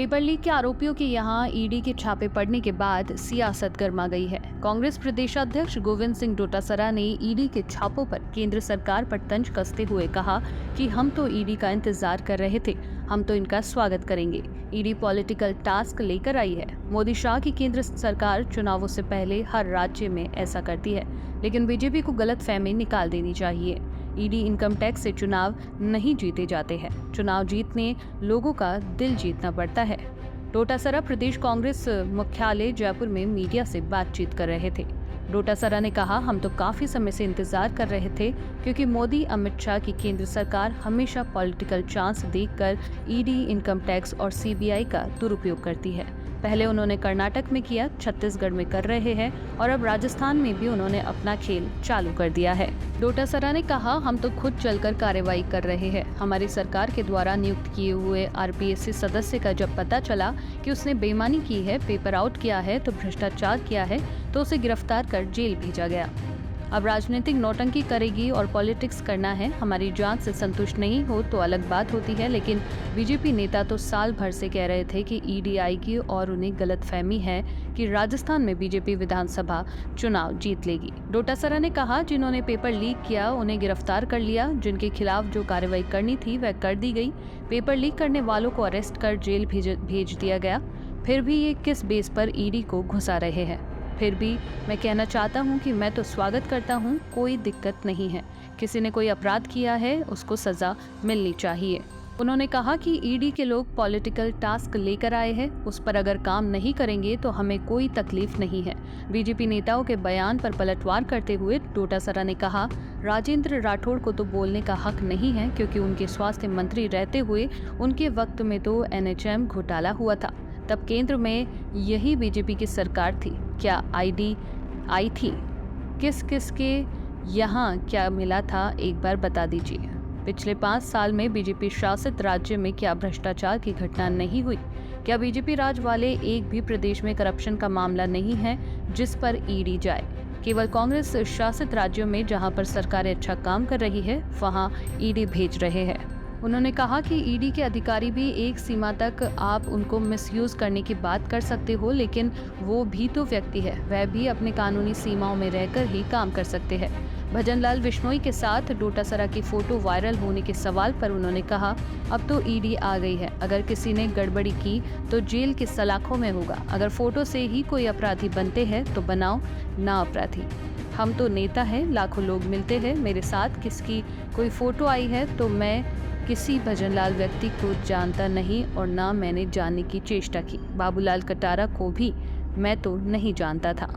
Paper leak के आरोपियों के यहां ईडी के छापे पड़ने के बाद सियासत गर्मा गई है। कांग्रेस प्रदेशाध्यक्ष गोविंद सिंह डोटासरा ने ईडी के छापों पर केंद्र सरकार पर तंज कसते हुए कहा कि हम तो ईडी का इंतजार कर रहे थे, हम तो इनका स्वागत करेंगे। ईडी पॉलिटिकल टास्क लेकर आई है। मोदी शाह की केंद्र सरकार चुनावों से पहले हर राज्य में ऐसा करती है, लेकिन बीजेपी को गलतफहमी निकाल देनी चाहिए। ईडी इनकम टैक्स से चुनाव नहीं जीते जाते हैं, चुनाव जीतने लोगों का दिल जीतना पड़ता है। डोटासरा प्रदेश कांग्रेस मुख्यालय जयपुर में मीडिया से बातचीत कर रहे थे। डोटासरा ने कहा, हम तो काफी समय से इंतजार कर रहे थे, क्योंकि मोदी अमित शाह की केंद्र सरकार हमेशा पॉलिटिकल चांस देखकर ईडी इनकम टैक्स और सीबीआई का दुरुपयोग करती है। पहले उन्होंने कर्नाटक में किया, छत्तीसगढ़ में कर रहे हैं और अब राजस्थान में भी उन्होंने अपना खेल चालू कर दिया है। डोटासरा ने कहा, हम तो खुद चलकर कार्रवाई कर रहे हैं। हमारी सरकार के द्वारा नियुक्त किए हुए आरपीएससी सदस्य का जब पता चला कि उसने बेईमानी की है, पेपर आउट किया है, तो भ्रष्टाचार किया है, तो उसे गिरफ्तार कर जेल भेजा गया। अब राजनीतिक नौटंकी करेगी और पॉलिटिक्स करना है। हमारी जांच से संतुष्ट नहीं हो तो अलग बात होती है, लेकिन बीजेपी नेता तो साल भर से कह रहे थे कि ईडी आएगी और उन्हें गलतफहमी है कि राजस्थान में बीजेपी विधानसभा चुनाव जीत लेगी। डोटासरा ने कहा, जिन्होंने पेपर लीक किया उन्हें गिरफ्तार कर लिया, जिनके खिलाफ जो कार्रवाई करनी थी वह कर दी गई। पेपर लीक करने वालों को अरेस्ट कर जेल भेज दिया गया। फिर भी ये किस बेस पर ईडी को घुसा रहे हैं? फिर भी मैं कहना चाहता हूं कि मैं तो स्वागत करता हूं, कोई दिक्कत नहीं है। किसी ने कोई अपराध किया है, उसको सजा मिलनी चाहिए। उन्होंने कहा कि ईडी के लोग पॉलिटिकल टास्क लेकर आए हैं, उस पर अगर काम नहीं करेंगे तो हमें कोई तकलीफ नहीं है। बीजेपी नेताओं के बयान पर पलटवार करते हुए डोटासरा ने कहा, राजेंद्र राठौड़ को तो बोलने का हक नहीं है, क्योंकि उनके स्वास्थ्य मंत्री रहते हुए उनके वक्त में तो एनएचएम घोटाला हुआ था। तब केंद्र में यही बीजेपी की सरकार थी। क्या आईडी आई थी? किस किस के यहाँ क्या मिला था, एक बार बता दीजिए। पिछले 5 साल में बीजेपी शासित राज्य में क्या भ्रष्टाचार की घटना नहीं हुई? क्या बीजेपी राज वाले एक भी प्रदेश में करप्शन का मामला नहीं है जिस पर ईडी जाए? केवल कांग्रेस शासित राज्यों में जहां पर सरकारें अच्छा काम कर रही है वहां ईडी भेज रहे हैं। उन्होंने कहा कि ईडी के अधिकारी भी एक सीमा तक आप उनको मिसयूज करने की बात कर सकते हो, लेकिन वो भी तो व्यक्ति है, वह भी अपने कानूनी सीमाओं में रहकर ही काम कर सकते हैं। भजनलाल बिश्नोई के साथ डोटासरा की फोटो वायरल होने के सवाल पर उन्होंने कहा, अब तो ईडी आ गई है, अगर किसी ने गड़बड़ी की तो जेल के सलाखों में होगा। अगर फोटो से ही कोई अपराधी बनते हैं तो बनाओ ना अपराधी। हम तो नेता हैं, लाखों लोग मिलते हैं, मेरे साथ किसकी कोई फोटो आई है तो मैं किसी भजनलाल व्यक्ति को जानता नहीं और ना मैंने जानने की चेष्टा की। बाबूलाल कटारा को भी मैं तो नहीं जानता था।